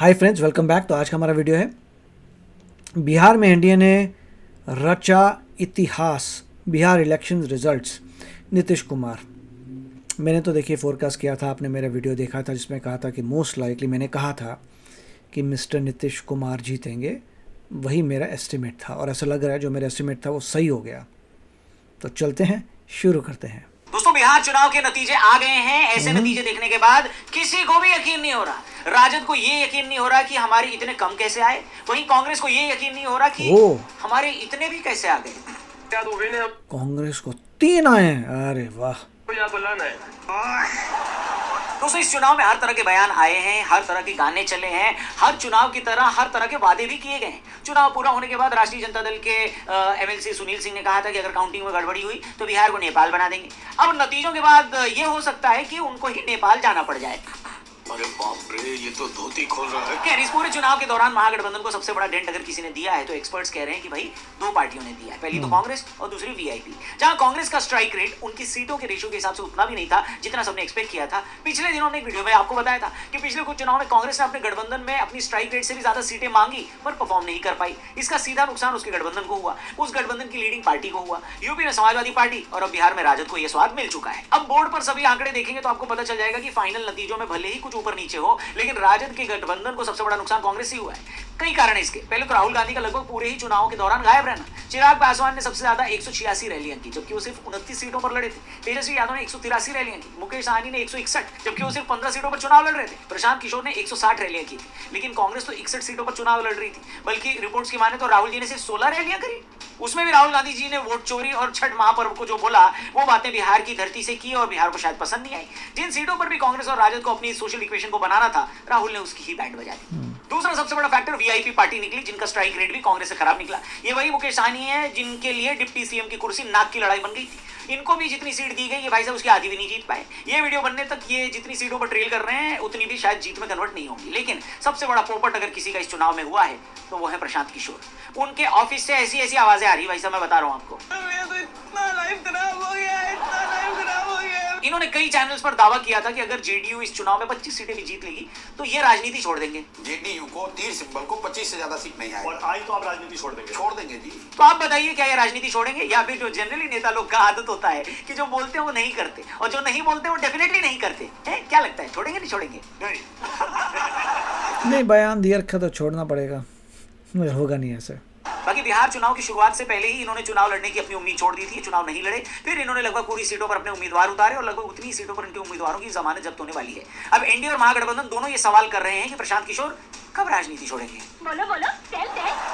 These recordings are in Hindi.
Hi friends, welcome back. तो आज का हमारा वीडियो है बिहार में एनडीए ने रचा इतिहास, बिहार इलेक्शन रिजल्ट्स, नीतीश कुमार। मैंने तो देखिए फोरकास्ट किया था, आपने मेरा वीडियो देखा था जिसमें कहा था कि मोस्ट लाइकली मैंने कहा था कि मिस्टर नीतीश कुमार जीतेंगे। वही मेरा एस्टिमेट था और ऐसा लग रहा है जो मेरा एस्टिमेट था वो सही हो गया। तो चलते हैं, शुरू करते हैं। दोस्तों, बिहार चुनाव के नतीजे आ गए हैं। ऐसे नतीजे देखने के बाद किसी को भी यकीन नहीं हो रहा। राजद को ये यकीन नहीं हो रहा कि हमारे इतने कम कैसे आए, वहीं कांग्रेस को ये यकीन नहीं हो रहा कि हमारे इतने भी कैसे आ गए। क्या तो विन है, कांग्रेस को 3 आए हैं, अरे वाह। कोई आपको लाना है। दोस्तों, इस चुनाव में हर तरह के बयान आए हैं, हर तरह के गाने चले हैं, हर चुनाव की तरह हर तरह के वादे भी किए गए हैं। चुनाव पूरा होने के बाद राष्ट्रीय जनता दल के एमएलसी सुनील सिंह ने कहा था कि अगर काउंटिंग में गड़बड़ी हुई तो बिहार को नेपाल बना देंगे। अब नतीजों के बाद ये हो सकता है कि उनको ही नेपाल जाना पड़ जाए। अरे बाप रे, ये तो धोती खोल रहा है। खैर, इस पूरे चुनाव के दौरान महागठबंधन को सबसे बड़ा डेंट अगर किसी ने दिया है तो एक्सपर्ट्स कह रहे हैं कि भाई 2 पार्टियों ने दिया है। पहली तो कांग्रेस और दूसरी वीआईपी। जहां कांग्रेस का स्ट्राइक रेट उनकी सीटों के रेशियो के हिसाब से उतना भी नहीं था जितना सबने एक्सपेक्ट किया था। पिछले दिनों में एक वीडियो में आपको बताया था कि पिछले कुछ चुनाव में कांग्रेस ने अपने गठबंधन में अपनी स्ट्राइक रेट से भी ज्यादा सीटें मांगी पर परफॉर्म नहीं कर पाई। इसका सीधा नुकसान उसके गठबंधन को हुआ, उस गठबंधन की लीडिंग पार्टी को हुआ। यूपी में समाजवादी पार्टी और अब बिहार में राजद को यह स्वाद मिल चुका है। अब बोर्ड पर सभी आंकड़े देखेंगे तो आपको पता चल जाएगा कि फाइनल नतीजों में भले ही कुछ ऊपर नीचे हो, लेकिन राजद के गठबंधन को सबसे बड़ा नुकसान कांग्रेस से हुआ है। कई कारण है इसके। पहले तो राहुल गांधी का लगभग पूरे ही चुनाव के दौरान गायब रहना। चिराग पासवान ने सबसे ज्यादा 186 रैलियां की जबकि वो सिर्फ 29 सीटों पर लड़े थे। तेजस्वी यादव ने 183 रैलियां की। मुकेश सहनी ने 161 जबकि वो सिर्फ 15 सीटों पर चुनाव लड़ रहे थे। प्रशांत किशोर ने 160 रैलियां की थी, लेकिन कांग्रेस तो 61 सीटों पर चुनाव लड़ रही थी। बल्कि रिपोर्ट्स की माने तो राहुल जी ने सिर्फ 16 रैलियां करी। उसमें भी राहुल गांधी जी ने वोट चोरी और छठ महापर्व को जो बोला वो बातें बिहार की धरती से की और बिहार को शायद पसंद नहीं आई। जिन सीटों पर भी कांग्रेस और राजद को अपनी सोशल इक्वेशन को बनाना था, राहुल ने उसकी ही बैंड बजा दी। दूसरा सबसे बड़ा फैक्टर वीआईपी पार्टी निकली, जिनका स्ट्राइक रेट भी कांग्रेस से खराब निकला। ये वही मुकेश सहनी है जिनके लिए डिप्टी सीएम की कुर्सी नाक की लड़ाई बन गई थी। इनको भी जितनी सीट दी गई ये भाई साहब उसकी आधी भी नहीं जीत पाए। ये वीडियो बनने तक ये जितनी सीटों पर ट्रेल कर रहे हैं उतनी भी शायद जीत में कन्वर्ट नहीं होंगी। लेकिन सबसे बड़ा पोपट अगर किसी का इस चुनाव में हुआ है तो वो है प्रशांत किशोर। उनके ऑफिस से ऐसी ऐसी आवाजें आ रही भाई साहब, मैं बता रहा हूं आपको। मेरा तो इतना लाइफ खराब हो गया है, इतना लाइफ खराब हो गया है। इन्होंने कई चैनल्स पर दावा किया था कि अगर जेडीयू इस चुनाव में 25 सीटें भी जीत लेगी तो ये राजनीति छोड़ देंगे। जेडीयू को तीर सिंबल को 25 से ज्यादा सीट नहीं आएगी और आई तो आप राजनीति छोड़ देंगे? छोड़ देंगे जी। तो आप बताइए, क्या ये राजनीति छोड़ेंगे या फिर जो जनरली नेता लोग का आदत होता है कि जो बोलते हैं वो नहीं करते और जो नहीं बोलते वो डेफिनेटली नहीं करते हैं? क्या लगता है, छोड़ेंगे नहीं छोड़ेंगे? नहीं, बयान दिया रखा तो छोड़ना पड़ेगा, मगर होगा नहीं ऐसे। बाकी बिहार चुनाव की शुरुआत से पहले ही इन्होंने चुनाव लड़ने की अपनी उम्मीद छोड़ दी थी। चुनाव नहीं लड़े, फिर इन्होंने लगभग पूरी सीटों पर अपने उम्मीदवार उतारे और लगभग उतनी सीटों पर इनके उम्मीदवारों की जमानत जब्त होने वाली है। अब एनडीए और महागठबंधन दोनों ये सवाल कर रहे हैं कि प्रशांत किशोर कब राजनीति छोड़ेंगे। बोलो बोलो,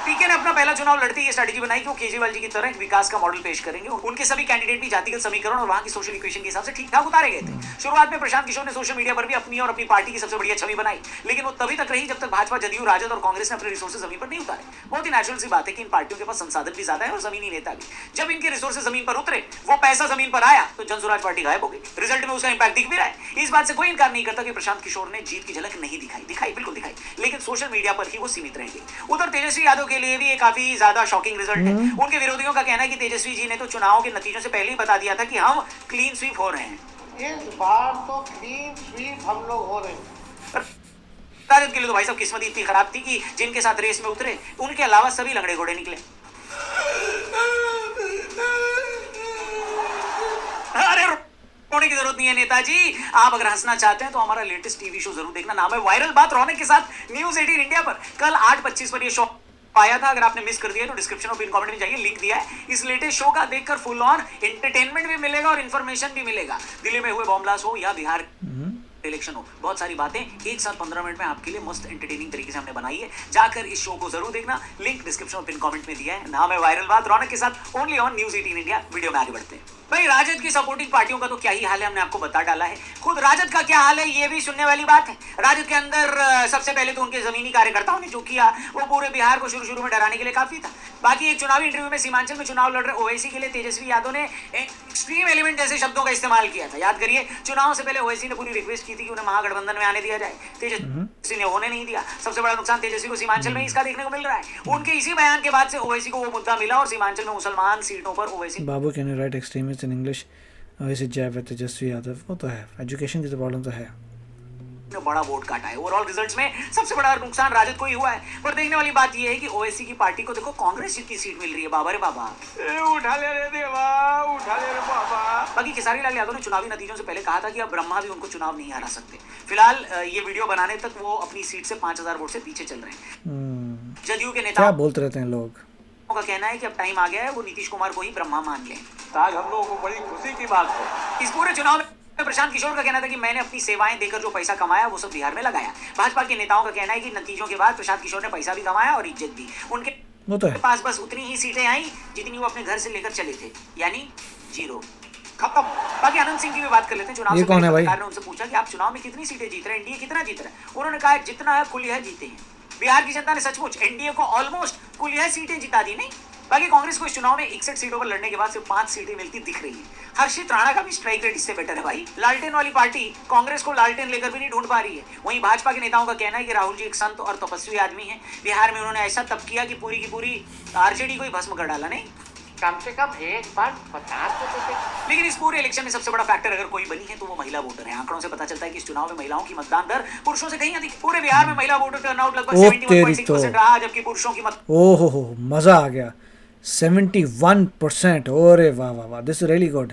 पीके ने अपना पहला चुनाव लड़ते ये स्ट्रेटेजी बनाई कि वो केजरीवाल जी की तरह एक विकास का मॉडल पेश करेंगे। उनके सभी कैंडिडेट भी जातिगत समीकरण और वहां की सोशल इक्वेशन के हिसाब से ठीक ठाक उतारे गए थे। शुरुआत में प्रशांत किशोर ने सोशल मीडिया पर भी अपनी और अपनी पार्टी की सबसे बढ़िया छवि बनाई, लेकिन वो तभी तक रही जब तक भाजपा, जदयू, राजद और कांग्रेस ने अपने रिसोर्सेज जमीन पर नहीं उतारे। बहुत ही नेचुरल सी बात है कि इन पार्टियों के पास संसाधन भी ज्यादा है और जमीनी नेता भी। जब इनके रिसोर्सेज जमीन पर उतरे, वो पैसा जमीन पर आया तो जनसुराज पार्टी गायब हो गई। रिजल्ट में उसका इंपैक्ट दिख भी रहा है। इस बात से कोई इनकार नहीं करता कि प्रशांत किशोर ने जीत की झलक नहीं दिखाई, बिल्कुल दिखाई, लेकिन सोशल मीडिया पर ही वो सीमित रह गई। उधर तेजस्वी यादव के लिए भी ये काफी ज्यादा शॉकिंग रिजल्ट है। उनके विरोधियों का कहना है कि तेजस्वी जी ने तो चुनाव के नतीजों से पहले ही बता दिया था कि हम क्लीन स्वीप हो रहे हैं। इस बार तो क्लीन स्वीप हम लोग हो रहे हैं। राजद के लिए तो भाई साहब किस्मत इतनी खराब थी कि जिनके साथ रेस में उतरे उनके अलावा सभी लंगड़े घोड़े निकले। अरे रोने की जरूरत नहीं है नेताजी। आप अगर हंसना चाहते हैं तो हमारा लेटेस्ट टीवी शो जरूर देखना, नाम है वायरल बात रौनक के साथ, न्यूज़ 18 इंडिया पर। कल 8:25 पर यह शो आया था। अगर आपने मिस कर दिया तो डिस्क्रिप्शन और पिन कमेंट में जाइए, लिंक दिया है। इस लेटेस्ट शो का देखकर फुल ऑन एंटरटेनमेंट भी मिलेगा और इंफॉर्मेशन भी मिलेगा। दिल्ली में हुए बॉम्ब ब्लास्ट हो या बिहार इलेक्शन हो, बहुत सारी बातें एक साथ 15 मिनट में आपके लिए मस्त एंटरटेनिंग तरीके से हमने बनाई है। जाकर इस शो को जरूर देखना, लिंक डिस्क्रिप्शन और पिन कमेंट में दिया है। नाम है वायरल बात रौनक के साथ, only on news 18 India. Video में आगे बढ़ते हैं। भाई, राजद की सपोर्टिंग पार्टियों का तो क्या ही हाल है, हमने आपको बता डाला है। खुद राजद का क्या हाल है ये भी सुनने वाली बात है। राजद के अंदर सबसे पहले तो उनके जमीनी कार्यकर्ताओं ने जो किया वो पूरे बिहार को शुरू में डराने के लिए काफी था। बाकी एक चुनावी इंटरव्यू में सीमांचल में चुनाव लड़ रहे ओवैसी के लिए तेजस्वी यादव ने एक्सट्रीम एलिमेंट जैसे शब्दों का इस्तेमाल किया था। याद करिए, चुनाव से पहले ओवैसी ने पूरी रिक्वेस्ट की थी कि उन्हें महागठबंधन में आने दिया जाए। तेजस्वी ने होने नहीं दिया। सबसे बड़ा नुकसान तेजस्वी को सीमांचल में इसका देखने को मिल रहा है। उनके इसी बयान के बाद से ओवैसी को वो मुद्दा मिला और सीमांचल में मुसलमान सीटों पर ओवैसी बाबू can you write extremist in English? वैसे जय तेजस्वी यादव, वो तो है, एजुकेशन की तो प्रॉब्लम तो है। बड़ा वोट काटा है। ओवरऑल रिजल्ट्स में सबसे बड़ा नुकसान राजद को ही हुआ है। पर देखने वाली बात यह है कि ओवैसी की पार्टी को देखो कांग्रेस जितनी सीट मिल रही है, बाबा रे बाबा। उठा ले रे देवा, उठा ले रे बाबा। बाकी खेसारी लाल यादव ने चुनावी नतीजों से पहले कहा था कि अब ब्रह्मा भी उनको चुनाव नहीं हरा सकते। फिलहाल ये वीडियो बनाने तक वो अपनी सीट से 5000 वोट से पीछे चल रहे हैं। जदयू के नेता क्या बोलते रहते हैं लोग का कहना है कि अब टाइम आ गया है वो नीतीश कुमार को ही ब्रह्मा मान लें। आज हम लोगों को बड़ी खुशी की बात है। इस पूरे चुनाव में प्रशांत किशोर का कहना था कि मैंने अपनी सेवाएं देकर जो पैसा कमाया वो सब बिहार में लगाया। भाजपा के नेताओं का कहना है कि नतीजों के बाद प्रशांत किशोर ने पैसा भी कमाया और इज्जत भी। उनके वो तो है। पास बस उतनी ही सीटें आई जितनी वो अपने घर से लेकर चले थे, यानी 0 खत्म। बाकी आनंद सिंह की भी बात कर लेते हैं। चुनाव ये से कौन है पहले भाई? पत्रकार ने उनसे पूछा कि आप चुनाव में कितनी सीटें जीत रहे हैं, एनडीए कितना जीत रहा है। उन्होंने कहा जितना है कुल यह जीते हैं। बिहार की जनता ने सचमुच एनडीए को ऑलमोस्ट कुल यह सीटें जिता दी। नहीं, बाकी कांग्रेस को इस चुनाव में 61 सीटों पर लड़ने के बाद सिर्फ 5 सीटें मिलती दिख रही है। हर्षित राणा का भी स्ट्राइक रेट इससे बेटर है भाई। लालटेन वाली पार्टी कांग्रेस को लालटेन लेकर भी नहीं ढूंढ पा रही है। वहीं भाजपा के नेताओं का कहना है कि राहुल जी एक संत और तपस्वी आदमी हैं। बिहार में उन्होंने ऐसा तप किया कि पूरी की पूरी आरजेडी को ही भस्म कर डाला। नहीं, कम से कम एक बार 50 तो लेकिन इस पूरे इलेक्शन में सबसे बड़ा फैक्टर अगर कोई बनी है तो वो महिला वोटर है। आंकड़ों से पता चलता है कि इस चुनाव में महिलाओं की मतदान दर पुरुषों से कहीं अधिक। पूरे बिहार में महिला वोटर टर्नआउट लगभग 71.6% रहा, जबकि पुरुषों की ओहो मज़ा आ गया। 71%। ओरे वाह वाह वाह, दिस रियली गुड।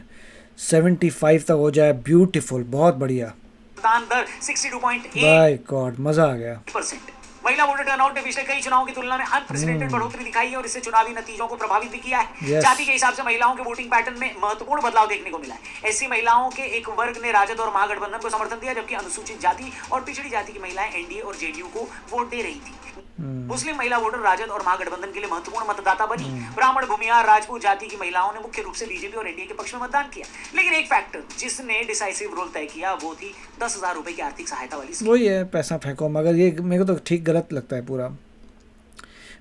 75 तक हो जाए, ब्यूटीफुल, बहुत बढ़िया। मतदान दर 62.8%। बाय गॉड, मज़ा आ गया। महिला वोटर टर्नआउट ने पिछले कई चुनावों की तुलना में अनप्रेसिडेंटेड बढ़ोतरी दिखाई है और इससे चुनावी नतीजों को प्रभावित भी किया है। Yes. जाति के हिसाब से महिलाओं के वोटिंग पैटर्न में महत्वपूर्ण बदलाव देखने को मिला है। ऐसी महिलाओं के एक वर्ग ने राजद और महागठबंधन को समर्थन दिया, जबकि अनुसूचित जाति और पिछड़ी जाति की महिलाएं एनडीए और जेडीयू को वोट दे रही थी। मुस्लिम महिला वोटर राजद और महागठबंधन के लिए महत्वपूर्ण मतदाता बनी। ब्राह्मण, भूमिहार, राजपूत जाति की महिलाओं ने मुख्य रूप से बीजेपी और एनडीए के पक्ष में मतदान किया। लेकिन एक फैक्टर जिसने डिसाइसिव रोल तय किया वो थी 10,000 रुपए की आर्थिक सहायता वाली स्कीम। वही है, पैसा फेंको। मगर ये मेरे को तो ठीक गलत लगता है पूरा।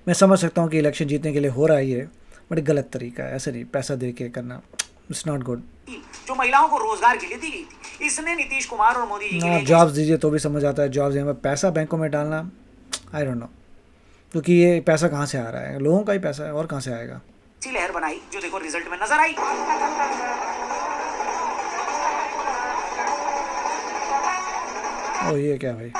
मैं समझ सकता हूँ कि इलेक्शन जीतने के लिए हो रहा है ये, बट गलत तरीका है। ऐसे नहीं पैसा दे के करना, इट्स नॉट गुड। जो महिलाओं को रोजगार के लिए दी गई थी, इसने नीतीश कुमार और मोदी जी के लिए जॉब्स दीजिए तो भी समझ आता है। जॉब्स में पैसा बैंकों में डालना, आई डोंट नो, क्योंकि ये पैसा कहाँ से आ रहा है? लोगों का ही पैसा है, और कहाँ से आएगा? ऐसी लहर बनाई जो देखो रिजल्ट में नजर आई। ओ ये क्या भाई?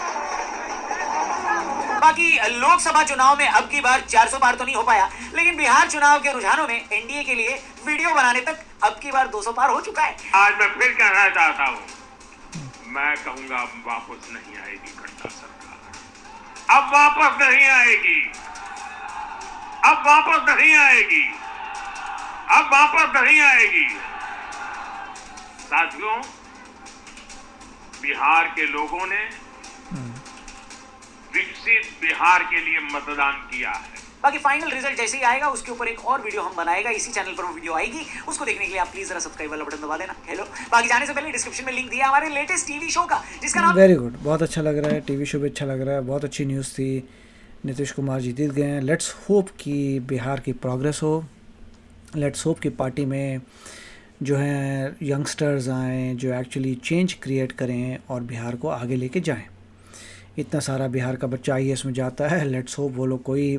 बाकी लोकसभा चुनाव में अब की बार 400 पार तो नहीं हो पाया, लेकिन बिहार चुनाव के रुझानों में एनडीए के लिए वीडियो बनाने तक अब की बार 200 पार हो चुका है। आज मैं फिर कहना चाहता हूँ, मैं कहूंगा अब वापस नहीं आएगी गड्ढा सरकार। अब वापस नहीं आएगी, अब वापस नहीं आएगी, अब वापस नहीं आएगी। साथियों, बिहार के लोगों ने विकसित बिहार के लिए मतदान किया है। बाकी फाइनल रिजल्ट जैसे ही आएगा उसके ऊपर एक और वीडियो हम बनाएगा। इसी चैनल पर वो वीडियो आएगी, उसको देखने के लिए आप प्लीज जरा सब्सक्राइब वाला बटन दबा देना। हेलो, बाकी जाने से पहले डिस्क्रिप्शन में लिंक दिया हमारे लेटेस्ट टीवी शो का, जिसका नाम वेरी गुड, बहुत अच्छा लग रहा है। टीवी शो भी अच्छा लग रहा है, बहुत अच्छी न्यूज़ थी। नीतीश कुमार जी जीत गए हैं। लेट्स होप कि बिहार की प्रोग्रेस हो। लेट्स होप कि पार्टी में जो है यंगस्टर्स आएँ जो एक्चुअली चेंज क्रिएट करें और बिहार को आगे लेके जाएं। इतना सारा बिहार का बच्चा IAS में जाता है। लेट्स होप वो लोग कोई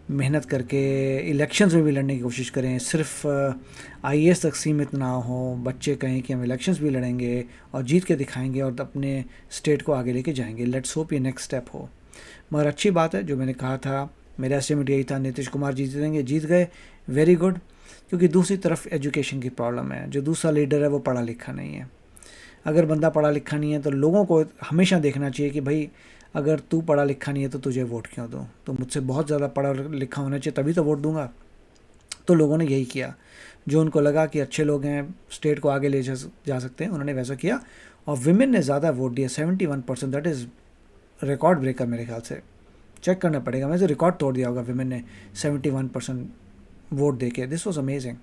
मेहनत करके इलेक्शंस में भी लड़ने की कोशिश करें। सिर्फ IAS तक सीमित ना हो, बच्चे कहें कि हम इलेक्शंस भी लड़ेंगे और जीत के दिखाएंगे और अपने स्टेट को आगे लेके जाएंगे। लेट्स होप ये नेक्स्ट स्टेप हो। मगर अच्छी बात है, जो मैंने कहा था, मेरा एस्टिमेट यही था, नीतीश कुमार जी जीतेंगे, जीत गए, वेरी गुड। क्योंकि दूसरी तरफ एजुकेशन की प्रॉब्लम है। जो दूसरा लीडर है वो पढ़ा लिखा नहीं है। अगर बंदा पढ़ा लिखा नहीं है तो लोगों को हमेशा देखना चाहिए कि भाई अगर तू पढ़ा लिखा नहीं है तो तुझे वोट क्यों दूँ? तो मुझसे बहुत ज़्यादा पढ़ा लिखा होना चाहिए तभी तो वोट दूंगा। तो लोगों ने यही किया, जो उनको लगा कि अच्छे लोग हैं, स्टेट को आगे ले जा सकते हैं, उन्होंने वैसा किया। और विमेन ने ज़्यादा वोट दिया, 71%। दैट इज़ रिकॉर्ड ब्रेकर मेरे ख्याल से। चेक करना पड़ेगा, मैं तो रिकॉर्ड तोड़ दिया होगा विमेन ने 71% वोट दे के। This was amazing.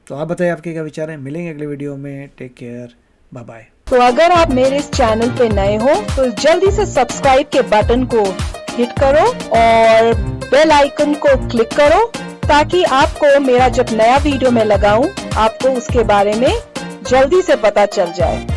तो आप बताइए आपके क्या विचार हैं? मिलेंगे अगले वीडियो में। Take care, bye bye. तो अगर आप मेरे इस चैनल पे नए हो तो जल्दी से सब्सक्राइब के बटन को हिट करो और बेल आइकन को क्लिक करो, ताकि आपको मेरा जब नया वीडियो मैं लगाऊं आपको उसके बारे में जल्दी से पता चल जाए।